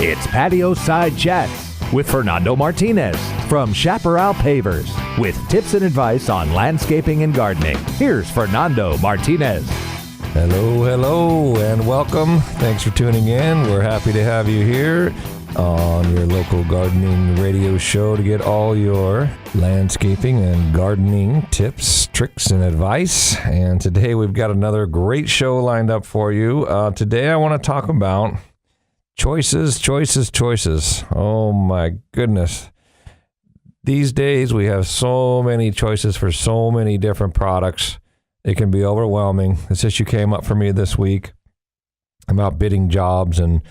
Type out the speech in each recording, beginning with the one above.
It's Patio Side Chats with Fernando Martinez from Chaparral Pavers with tips and advice on landscaping and gardening. Here's Fernando Martinez. Hello, and welcome. Thanks for tuning in. We're happy to have you here on your local gardening radio show to get all your landscaping and gardening tips, tricks, and advice. And today we've got another great show lined up for you. Today I want to talk about choices. Oh my goodness. These days we have so many choices for so many different products. It can be overwhelming. This issue came up for me this week about bidding jobs and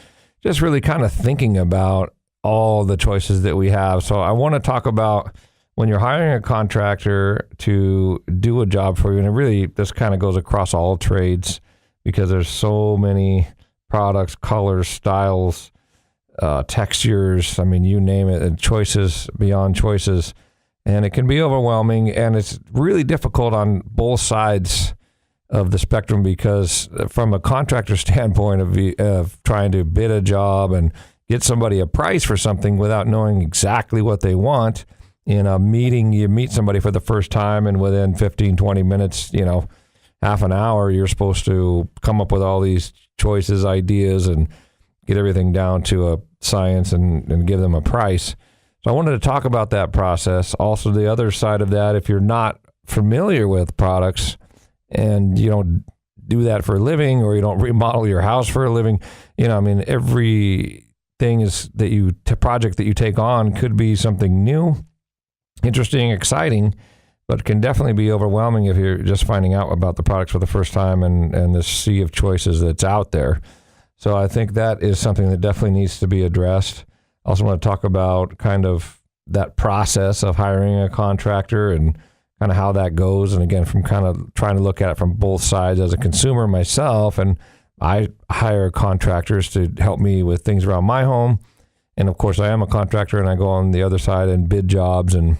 just really kind of thinking about all the choices that we have. So I want to talk about when you're hiring a contractor to do a job for you, and it really, this kind of goes across all trades because there's so many products, colors, styles, textures, I mean, you name it, and choices beyond choices. And it can be overwhelming, and it's really difficult on both sides of the spectrum because from a contractor standpoint of trying to bid a job and get somebody a price for something without knowing exactly what they want, in a meeting, you meet somebody for the first time and within 15, 20 minutes, half an hour, you're supposed to come up with all these choices, ideas, and get everything down to a science and give them a price. So I wanted to talk about that process. Also, the other side of that, if you're not familiar with products and you don't do that for a living or you don't remodel your house for a living, every thing is project that you take on could be something new, interesting, exciting, but it can definitely be overwhelming if you're just finding out about the products for the first time and the sea of choices that's out there. So I think that is something that definitely needs to be addressed. I also want to talk about kind of that process of hiring a contractor and kind of how that goes. And again, from kind of trying to look at it from both sides as a consumer myself, and I hire contractors to help me with things around my home. And of course, I am a contractor and I go on the other side and bid jobs and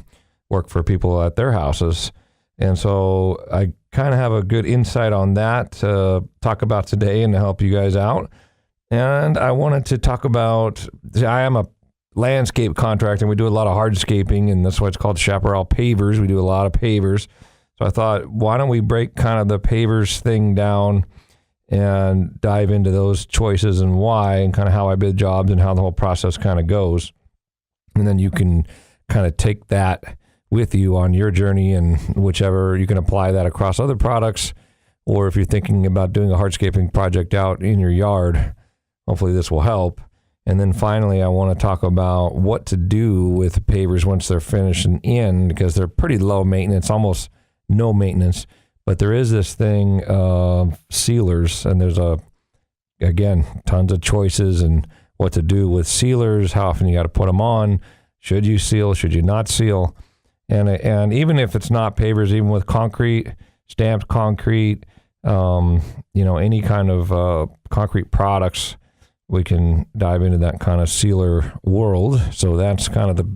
work for people at their houses. And so I kind of have a good insight on that to talk about today and to help you guys out. And I wanted to talk about, I am a landscape contractor and we do a lot of hardscaping, and that's why it's called Chaparral Pavers. We do a lot of pavers. So I thought, why don't we break kind of the pavers thing down and dive into those choices and why, and kind of how I bid jobs and how the whole process kind of goes. And then you can kind of take that with you on your journey, and whichever you can apply that across other products, or if you're thinking about doing a hardscaping project out in your yard, hopefully this will help. And then finally, I want to talk about what to do with pavers once they're finished and in, because they're pretty low maintenance, almost no maintenance. But there is this thing of sealers, and there's again, tons of choices and what to do with sealers, how often you got to put them on, should you seal, should you not seal. And even if it's not pavers, even with concrete, stamped concrete, any kind of concrete products, we can dive into that kind of sealer world. So that's kind of the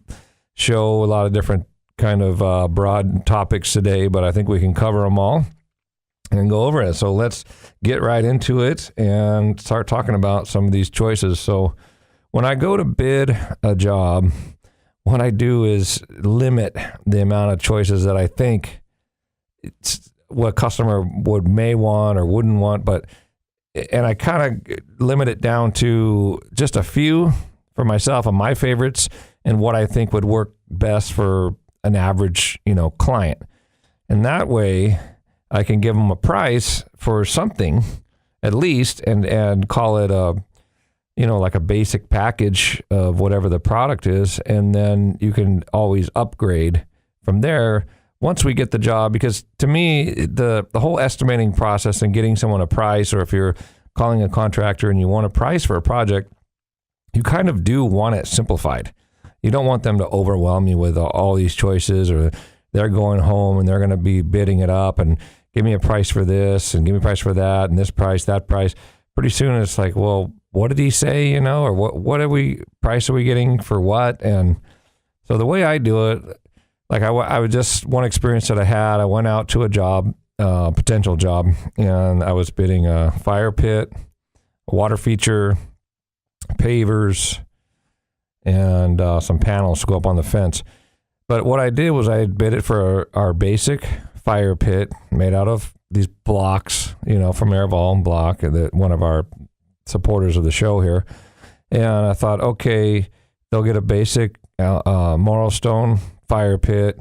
show, a lot of different kind of broad topics today, but I think we can cover them all and go over it. So let's get right into it and start talking about some of these choices. So when I go to bid a job, what I do is limit the amount of choices that I think it's what a customer may want or wouldn't want, and I kind of limit it down to just a few for myself and my favorites and what I think would work best for an average, client. And that way I can give them a price for something at least and call it like a basic package of whatever the product is. And then you can always upgrade from there once we get the job, because to me, the whole estimating process and getting someone a price, or if you're calling a contractor and you want a price for a project, you kind of do want it simplified. You don't want them to overwhelm you with all these choices, or they're going home and they're going to be bidding it up and give me a price for this and give me a price for that and this price, that price. Pretty soon it's like, well, what did he say, or what price are we getting for what? And so the way I do it, like I would just, one experience that I had, I went out to a job, potential job, and I was bidding a fire pit, a water feature, pavers, and some panels to go up on the fence. But what I did was I bid it for our basic fire pit made out of these blocks, from Airval block, one of our supporters of the show here. And I thought, okay, they'll get a basic Morrow stone fire pit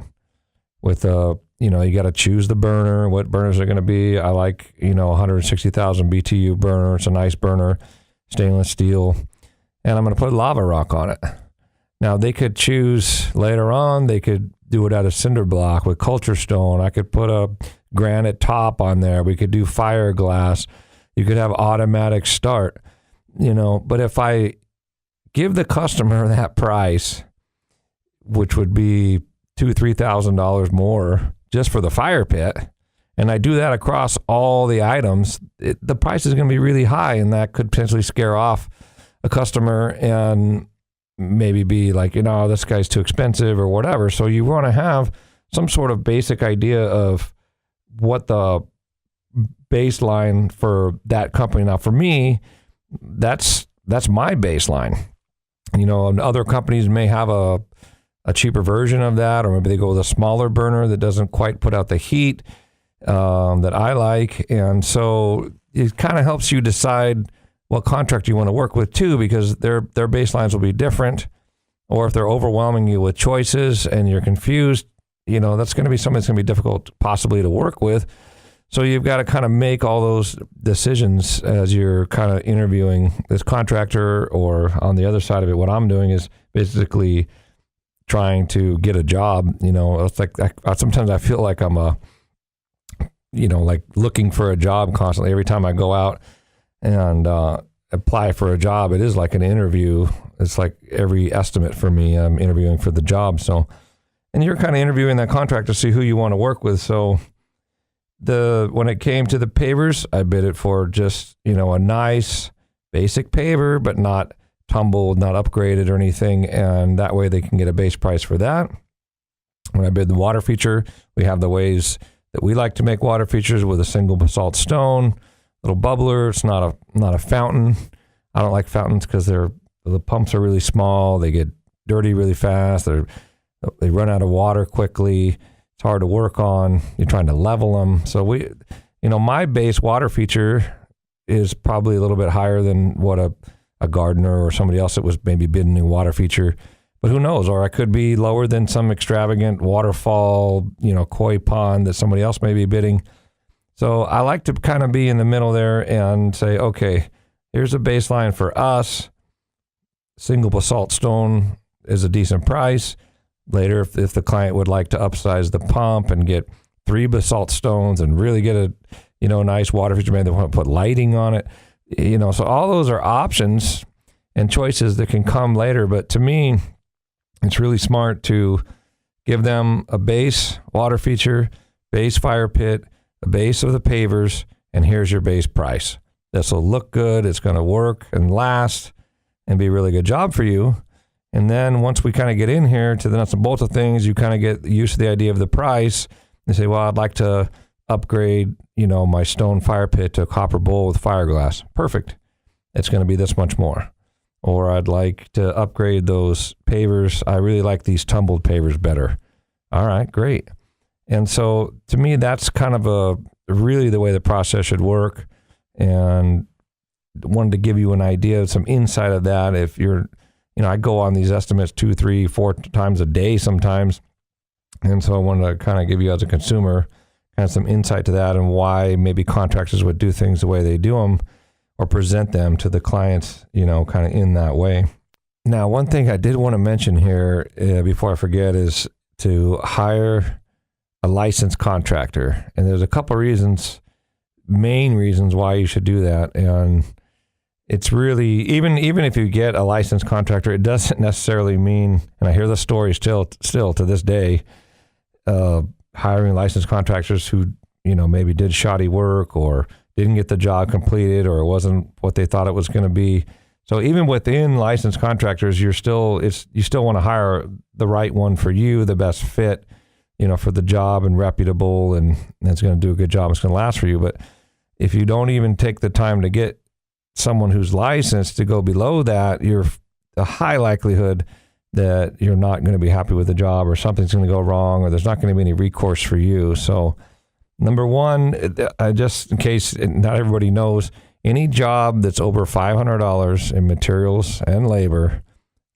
with you got to choose the burner, what burners are going to be. I like, 160,000 BTU burner. It's a nice burner, stainless steel. And I'm going to put lava rock on it. Now, they could choose later on, they could do it out of cinder block with culture stone. I could put a granite top on there. We could do fiberglass. You could have automatic start, But if I give the customer that price, which would be $2,000-$3,000 more just for the fire pit, and I do that across all the items, the price is going to be really high, and that could potentially scare off a customer and maybe be like, this guy's too expensive or whatever. So you want to have some sort of basic idea of what the baseline for that company. Now, for me, that's my baseline. Other companies may have a cheaper version of that, or maybe they go with a smaller burner that doesn't quite put out the heat that I like. And so it kind of helps you decide what contract you want to work with too, because their baselines will be different. Or if they're overwhelming you with choices and you're confused, that's going to be something that's going to be difficult possibly to work with. So you've got to kind of make all those decisions as you're kind of interviewing this contractor, or on the other side of it, what I'm doing is basically trying to get a job. It's like sometimes I feel like I'm like looking for a job constantly. Every time I go out and apply for a job, it is like an interview. It's like every estimate for me, I'm interviewing for the job. So, and you're kind of interviewing that contractor to see who you want to work with. So when it came to the pavers, I bid it for just, a nice basic paver, but not tumbled, not upgraded or anything. And that way they can get a base price for that. When I bid the water feature, we have the ways that we like to make water features with a single basalt stone, little bubbler. It's not a fountain. I don't like fountains because the pumps are really small. They get dirty really fast. They run out of water quickly. It's hard to work on. You're trying to level them. So my base water feature is probably a little bit higher than what a gardener or somebody else that was maybe bidding a water feature. But who knows? Or I could be lower than some extravagant waterfall, koi pond that somebody else may be bidding. So I like to kind of be in the middle there and say, okay, here's a baseline for us. Single basalt stone is a decent price. Later, if the client would like to upsize the pump and get 3 basalt stones and really get a nice water feature, maybe they want to put lighting on it. So all those are options and choices that can come later. But to me, it's really smart to give them a base water feature, base fire pit, a base of the pavers, and here's your base price. This will look good. It's going to work and last and be a really good job for you. And then once we kind of get in here to the nuts and bolts of things, you kind of get used to the idea of the price. And say, well, I'd like to upgrade, my stone fire pit to a copper bowl with fiberglass. Perfect. It's going to be this much more. Or I'd like to upgrade those pavers. I really like these tumbled pavers better. All right, great. And so to me, that's kind of really the way the process should work. And wanted to give you an idea of some insight of that. If you're, I go on these estimates 2, 3, 4 times a day sometimes. And so I wanted to kind of give you as a consumer kind of some insight to that and why maybe contractors would do things the way they do them or present them to the clients, kind of in that way. Now, one thing I did want to mention here before I forget is to hire a licensed contractor. And there's a couple reasons, main reasons why you should do that. And it's really, even if you get a licensed contractor, it doesn't necessarily mean, and I hear the story still to this day, hiring licensed contractors who, maybe did shoddy work or didn't get the job completed or it wasn't what they thought it was going to be. So even within licensed contractors, you still want to hire the right one for you, the best fit, for the job and reputable, and it's going to do a good job. It's going to last for you. But if you don't even take the time to get someone who's licensed to go below that, a high likelihood that you're not going to be happy with the job, or something's going to go wrong, or there's not going to be any recourse for you. So number one, just in case not everybody knows, any job that's over $500 in materials and labor,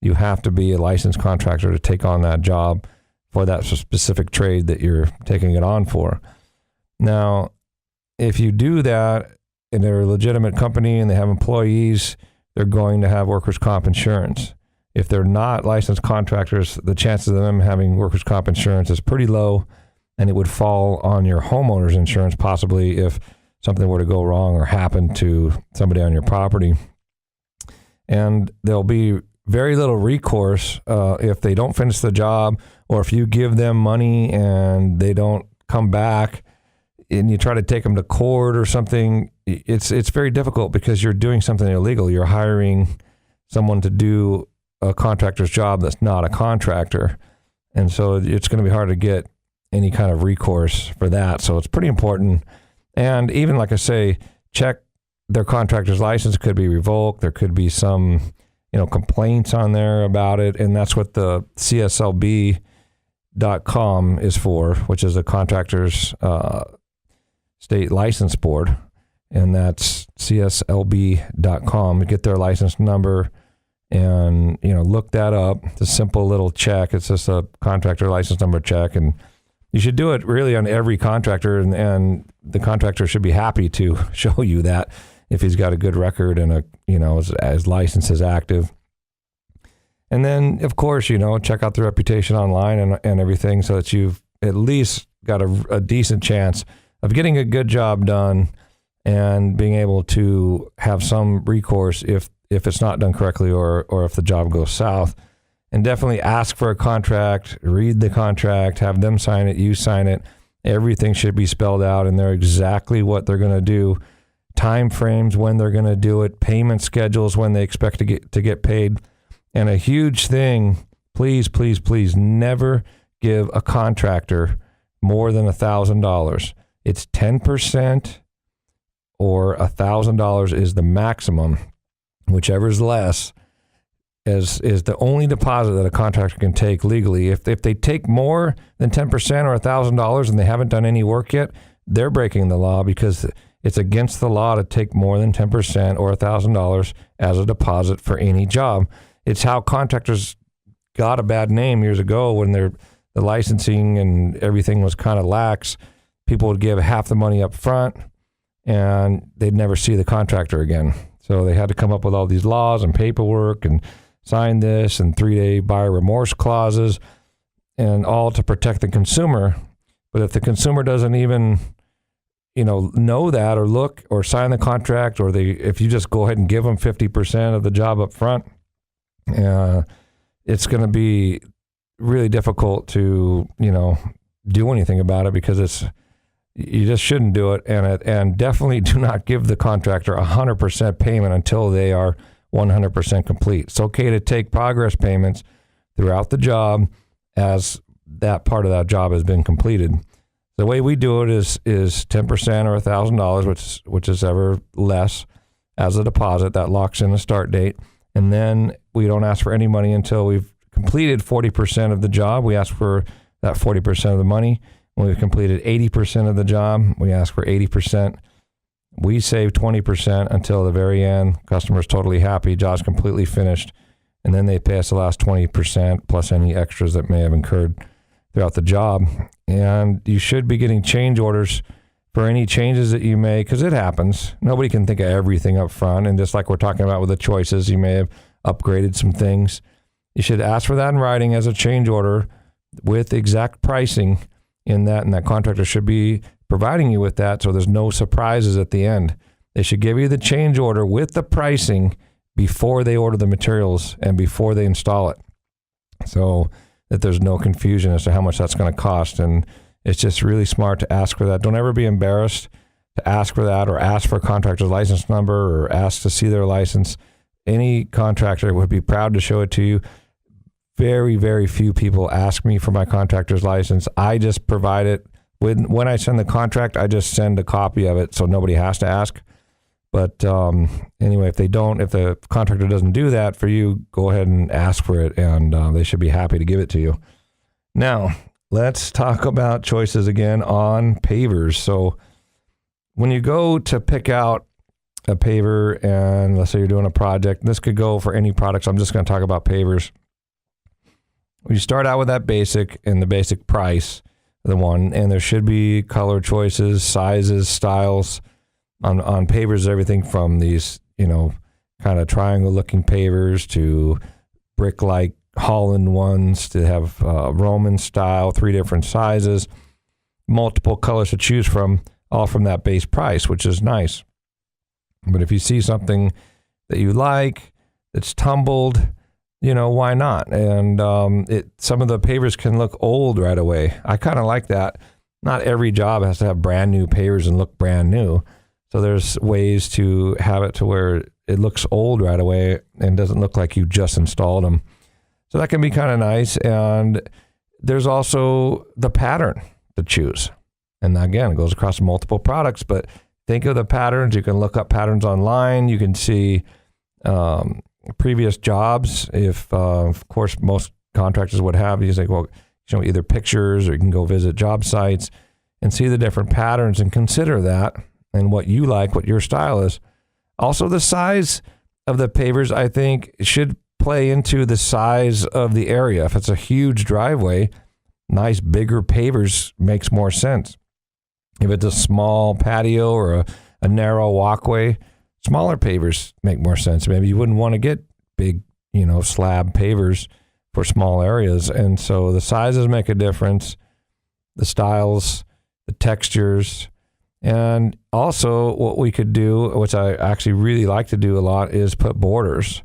you have to be a licensed contractor to take on that job for that specific trade that you're taking it on for. Now, if you do that and they're a legitimate company and they have employees, they're going to have workers' comp insurance. If they're not licensed contractors, the chances of them having workers' comp insurance is pretty low, and it would fall on your homeowner's insurance possibly if something were to go wrong or happen to somebody on your property. And there'll be very little recourse if they don't finish the job, or if you give them money and they don't come back and you try to take them to court or something. It's very difficult because you're doing something illegal. You're hiring someone to do a contractor's job that's not a contractor. And so it's going to be hard to get any kind of recourse for that. So it's pretty important. And even, like I say, check their contractor's license. Could be revoked. There could be some, complaints on there about it. And that's what the CSLB.com is for, which is the Contractors State License Board. And that's CSLB.com. Get their license number and, look that up. It's a simple little check. It's just a contractor license number check. And you should do it really on every contractor, and the contractor should be happy to show you that if he's got a good record and his license is active. And then, of course, check out the reputation online and everything, so that you've at least got a decent chance of getting a good job done and being able to have some recourse if it's not done correctly or if the job goes south. And definitely ask for a contract, read the contract, have them sign it, you sign it. Everything should be spelled out in there, exactly what they're going to do, time frames when they're going to do it, payment schedules when they expect to get paid. And a huge thing, please, please, please never give a contractor more than $1,000. It's 10% or $1,000 is the maximum. Whichever is less is the only deposit that a contractor can take legally. If they take more than 10% or $1,000 and they haven't done any work yet, they're breaking the law, because it's against the law to take more than 10% or $1,000 as a deposit for any job. It's how contractors got a bad name years ago when the licensing and everything was kind of lax. People would give half the money up front and they'd never see the contractor again. So they had to come up with all these laws and paperwork and sign this and 3-day buyer remorse clauses, and all to protect the consumer. But if the consumer doesn't even, know that or look or sign the contract, or if you just go ahead and give them 50% of the job up front, it's going to be really difficult to, do anything about it, because you just shouldn't do it. And definitely do not give the contractor 100% payment until they are 100% complete. It's okay to take progress payments throughout the job as that part of that job has been completed. The way we do it is 10% or $1,000, which is ever less, as a deposit that locks in the start date. And then we don't ask for any money until we've completed 40% of the job. We ask for that 40% of the money. When we've completed 80% of the job, we ask for 80%. We save 20% until the very end. Customer's totally happy, job's completely finished, and then they pay us the last 20% plus any extras that may have incurred throughout the job. And you should be getting change orders for any changes that you make, because it happens. Nobody can think of everything up front, and just like we're talking about with the choices, you may have upgraded some things. You should ask for that in writing as a change order with exact pricing in that, and that contractor should be providing you with that, so there's no surprises at the end. They should give you the change order with the pricing before they order the materials and before they install it, so that there's no confusion as to how much that's going to cost. And it's just really smart to ask for that. Don't ever be embarrassed to ask for that, or ask for a contractor's license number, or ask to see their license. Any contractor would be proud to show it to you. Very, very few people ask me for my contractor's license. I just provide it. When I send the contract, I just send a copy of it, so nobody has to ask. But anyway, if the contractor doesn't do that for you, go ahead and ask for it, and they should be happy to give it to you. Now, let's talk about choices again on pavers. So when you go to pick out a paver, and let's say you're doing a project, this could go for any product, so I'm just going to talk about pavers. You start out with that basic and the basic price, the one, and there should be color choices, sizes, styles. On pavers, everything from these, kind of triangle-looking pavers to brick-like Holland ones to have Roman style, 3 different sizes, multiple colors to choose from, all from that base price, which is nice. But if you see something that you like that's tumbled, why not? And some of the pavers can look old right away. I kind of like that. Not every job has to have brand new pavers and look brand new. So there's ways to have it to where it looks old right away and doesn't look like you just installed them. So that can be kind of nice. And there's also the pattern to choose. And again, it goes across multiple products, but think of the patterns. You can look up patterns online. You can see previous jobs. If, of course, most contractors would have, you say, well, either pictures, or you can go visit job sites and see the different patterns and consider that and what you like, what your style is. Also, the size of the pavers, I think, should play into the size of the area. If it's a huge driveway, nice bigger pavers makes more sense. If it's a small patio or a narrow walkway, smaller pavers make more sense. Maybe you wouldn't want to get big, slab pavers for small areas. And so the sizes make a difference, the styles, the textures. And also what we could do, which I actually really like to do a lot, is put borders.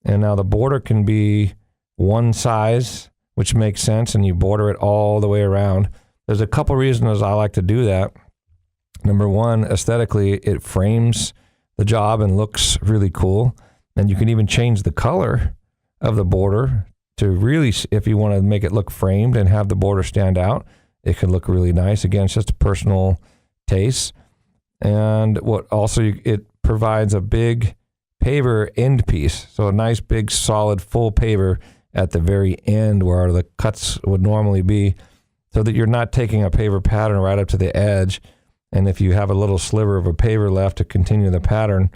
And now the border can be one size, which makes sense, and you border it all the way around. There's a couple reasons I like to do that. Number one, aesthetically, it frames the job and looks really cool. And you can even change the color of the border to really, if you want to make it look framed and have the border stand out, it can look really nice. Again, it's just a personal taste. And what also it provides a big paver end piece. So a nice big solid full paver at the very end where the cuts would normally be, so that you're not taking a paver pattern right up to the edge. And if you have a little sliver of a paver left to continue the pattern,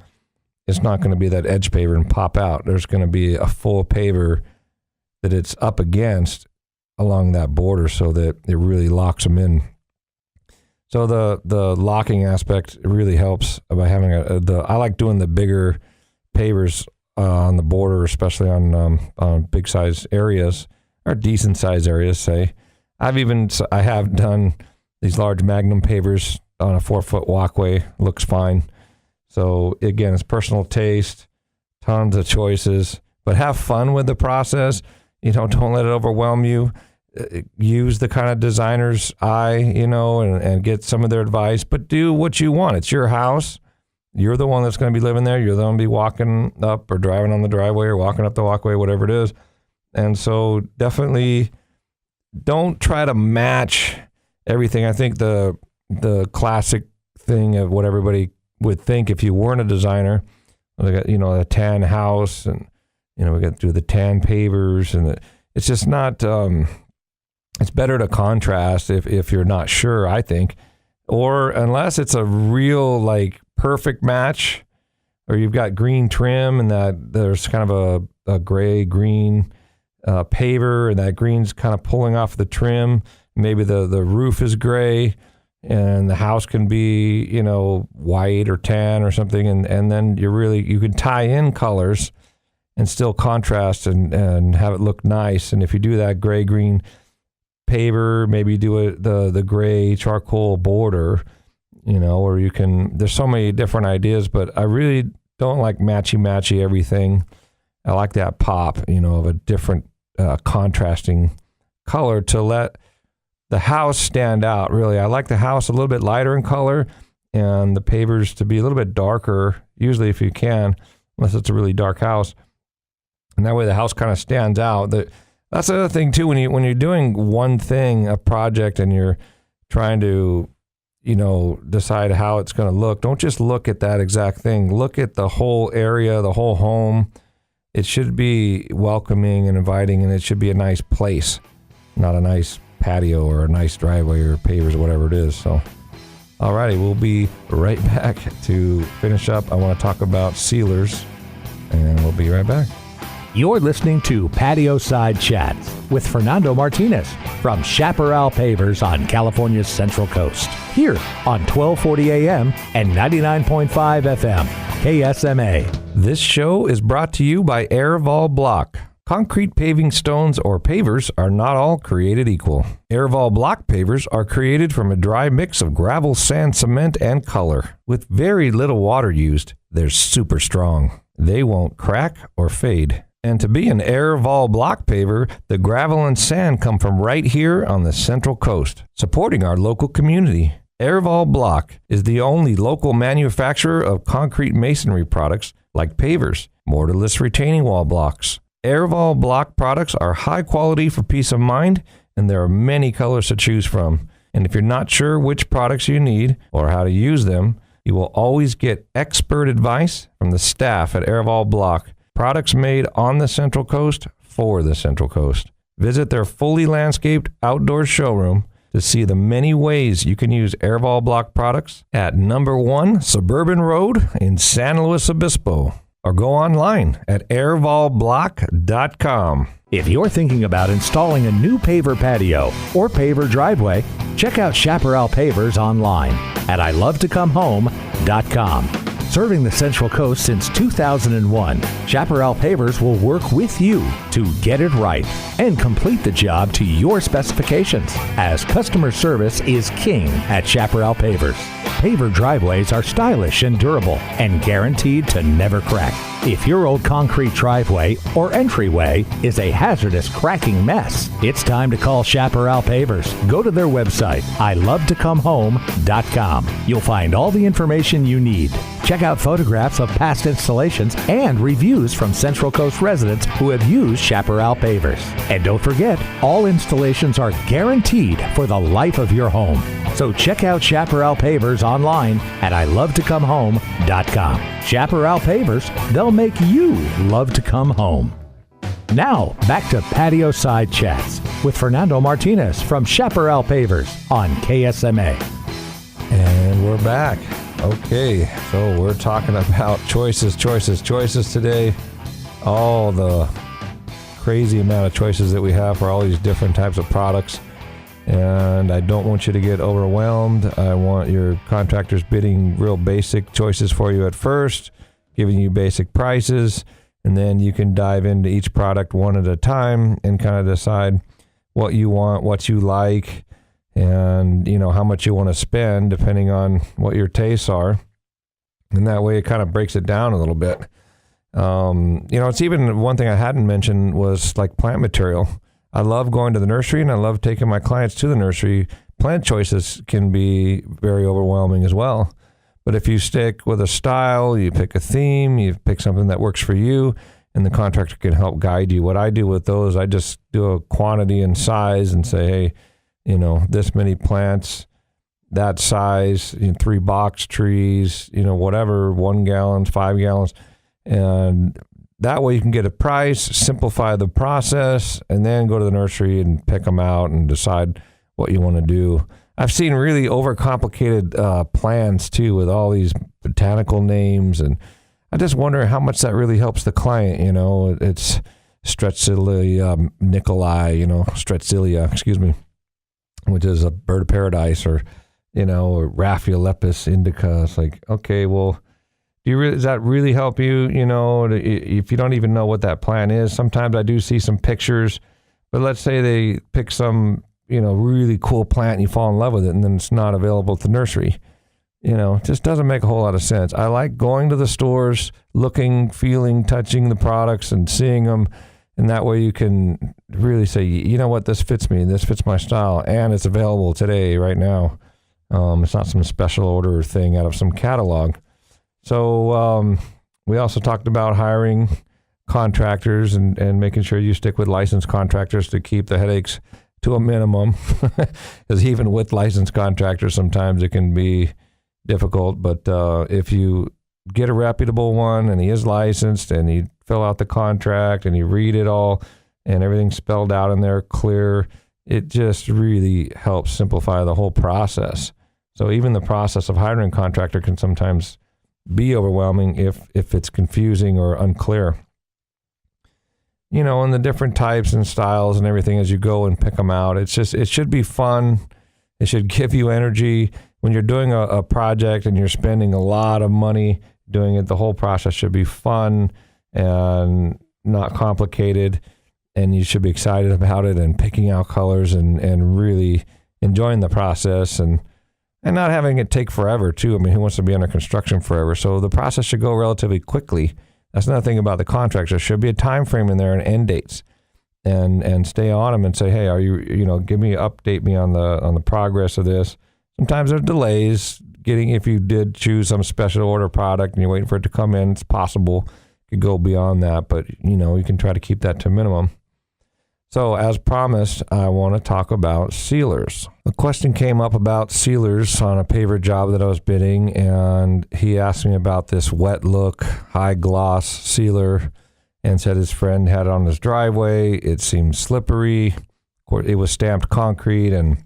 it's not going to be that edge paver and pop out. There's going to be a full paver that it's up against along that border so that it really locks them in. So the locking aspect really helps by having I like doing the bigger pavers on the border, especially on big size areas or decent size areas, say. I have done these large Magnum pavers on a 4-foot walkway. Looks fine. So again, it's personal taste, tons of choices, but have fun with the process. Don't let it overwhelm you. Use the kind of designer's eye, and get some of their advice, but do what you want. It's your house. You're the one that's going to be living there. You're the one to be walking up or driving on the driveway or walking up the walkway, whatever it is. And so definitely don't try to match everything. I think the classic thing of what everybody would think if you weren't a designer, like a tan house, and we got to do the tan pavers, and it's just not. It's better to contrast if you're not sure, I think, or unless it's a real perfect match, or you've got green trim and that there's kind of a gray green paver, and that green's kind of pulling off the trim. Maybe the roof is gray and the house can be, white or tan or something. And then you can tie in colors and still contrast and have it look nice. And if you do that gray green paver, maybe do the gray charcoal border, or there's so many different ideas, but I really don't like matchy everything. I like that pop, of a different contrasting color to let the house stand out. Really, I like the house a little bit lighter in color and the pavers to be a little bit darker, usually if you can, unless it's a really dark house. And that way the house kind of stands out. That's the other thing too, when you're doing one thing, a project, and you're trying to, decide how it's going to look. Don't just look at that exact thing. Look at the whole area, the whole home. It should be welcoming and inviting, and it should be a nice place, not a nice patio or a nice driveway or pavers or whatever it is. So, alrighty, we'll be right back to finish up. I want to talk about sealers, and we'll be right back. You're listening to Patio Side Chats with Fernando Martinez from Chaparral Pavers on California's Central Coast. Here on 1240 AM and 99.5 FM, KSMA. This show is brought to you by Airval Block. Concrete paving stones or pavers are not all created equal. Airval Block pavers are created from a dry mix of gravel, sand, cement, and color. With very little water used, they're super strong. They won't crack or fade. And to be an Airval Block paver, the gravel and sand come from right here on the Central Coast, supporting our local community. Airval Block is the only local manufacturer of concrete masonry products like pavers, mortarless retaining wall blocks. Airval Block products are high quality for peace of mind, and there are many colors to choose from. And if you're not sure which products you need or how to use them, you will always get expert advice from the staff at Airval Block. Products made on the Central Coast for the Central Coast. Visit their fully landscaped outdoor showroom to see the many ways you can use Airval Block products at number 1 Suburban Road in San Luis Obispo, or go online at airvalblock.com. If you're thinking about installing a new paver patio or paver driveway, check out Chaparral Pavers online at ilovetocomehome.com. Serving the Central Coast since 2001, Chaparral Pavers will work with you to get it right and complete the job to your specifications, as customer service is king at Chaparral Pavers. Paver driveways are stylish and durable and guaranteed to never crack. If your old concrete driveway or entryway is a hazardous cracking mess, it's time to call Chaparral Pavers. Go to their website, ilovetocomehome.com. You'll find all the information you need. Check out photographs of past installations and reviews from Central Coast residents who have used Chaparral Pavers. And don't forget, all installations are guaranteed for the life of your home. So check out Chaparral Pavers online at ilovetocomehome.com. Chaparral Pavers, they'll make you love to come home. Now, back to Patio Side Chats with Fernando Martinez from Chaparral Pavers on KSMA. And we're back. Okay, so we're talking about choices today. All the crazy amount of choices that we have for all these different types of products. And I don't want you to get overwhelmed. I want your contractors bidding real basic choices for you at first, giving you basic prices, and then you can dive into each product one at a time and kind of decide what you want, what you like, and how much you want to spend depending on what your tastes are. And that way it kind of breaks it down a little bit. It's even one thing I hadn't mentioned was like plant material. I love going to the nursery and I love taking my clients to the nursery. Plant choices can be very overwhelming as well. But if you stick with a style, you pick a theme, you pick something that works for you, and the contractor can help guide you. What I do with those, I just do a quantity and size and say, hey, this many plants, that size, 3 box trees, whatever, 1 gallon, 5 gallons. And that way you can get a price, simplify the process, and then go to the nursery and pick them out and decide what you want to do. I've seen really overcomplicated plans too with all these botanical names, and I just wonder how much that really helps the client. It's Strepsilia Strepsilia, which is a bird of paradise, or Raphiolepis indica. It's like, okay, well, does that really help you? If you don't even know what that plant is, sometimes I do see some pictures, but let's say they pick some, really cool plant and you fall in love with it, and then it's not available at the nursery. It just doesn't make a whole lot of sense. I like going to the stores, looking, feeling, touching the products and seeing them. And that way you can really say, what, this fits me, this fits my style, and it's available today, right now. It's not some special order thing out of some catalog. So we also talked about hiring contractors and making sure you stick with licensed contractors to keep the headaches to a minimum, because even with licensed contractors, sometimes it can be difficult. But if you get a reputable one and he is licensed and you fill out the contract and you read it all and everything's spelled out in there clear, it just really helps simplify the whole process. So even the process of hiring a contractor can sometimes be overwhelming if it's confusing or unclear. You know, and the different types and styles and everything as you go and pick them out. It should be fun. It should give you energy. When you're doing a project and you're spending a lot of money doing it, the whole process should be fun and not complicated. And you should be excited about it and picking out colors and really enjoying the process and not having it take forever too. I mean, who wants to be under construction forever? So the process should go relatively quickly. That's another thing about the contracts. There should be a time frame in there and end dates, and stay on them and say, hey, are you update me on the progress of this. Sometimes there's delays if you did choose some special order product and you're waiting for it to come in. It's possible it could go beyond that, but you can try to keep that to a minimum. So as promised, I want to talk about sealers. A question came up about sealers on a paver job that I was bidding, and he asked me about this wet look, high gloss sealer, and said his friend had it on his driveway. It seemed slippery. Of course, it was stamped concrete and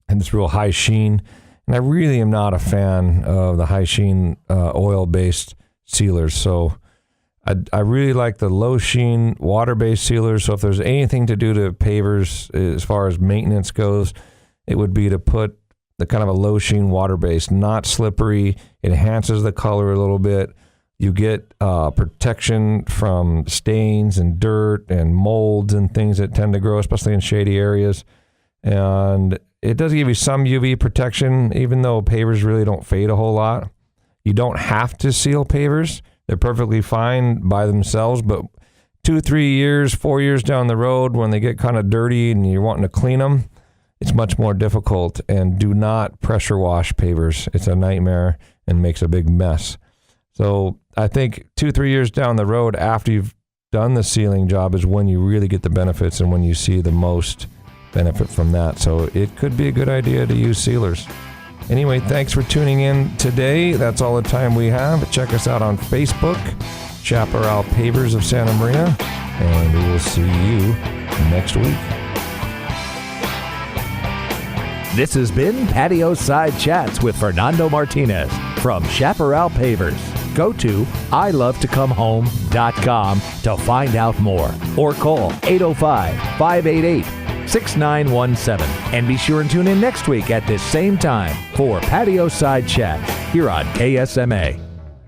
this real high sheen. And I really am not a fan of the high sheen oil-based sealers. So I really like the low sheen water-based sealers. So if there's anything to do to pavers as far as maintenance goes, it would be to put the kind of a low sheen water-based, not slippery. It enhances the color a little bit. You get protection from stains and dirt and molds and things that tend to grow, especially in shady areas. And it does give you some UV protection, even though pavers really don't fade a whole lot. You don't have to seal pavers. They're perfectly fine by themselves, but 2, 3 years, 4 years down the road, when they get kind of dirty and you're wanting to clean them, it's much more difficult. And do not pressure wash pavers. It's a nightmare and makes a big mess. So I think 2, 3 years down the road after you've done the sealing job is when you really get the benefits and when you see the most benefit from that. So it could be a good idea to use sealers. Anyway, thanks for tuning in today. That's all the time we have. Check us out on Facebook, Chaparral Pavers of Santa Maria, and we will see you next week. This has been Patio Side Chats with Fernando Martinez from Chaparral Pavers. Go to ilovetoComeHome.com to find out more, or call 805-588-6917. And be sure and tune in next week at this same time for Patio Side Chats here on KSMA.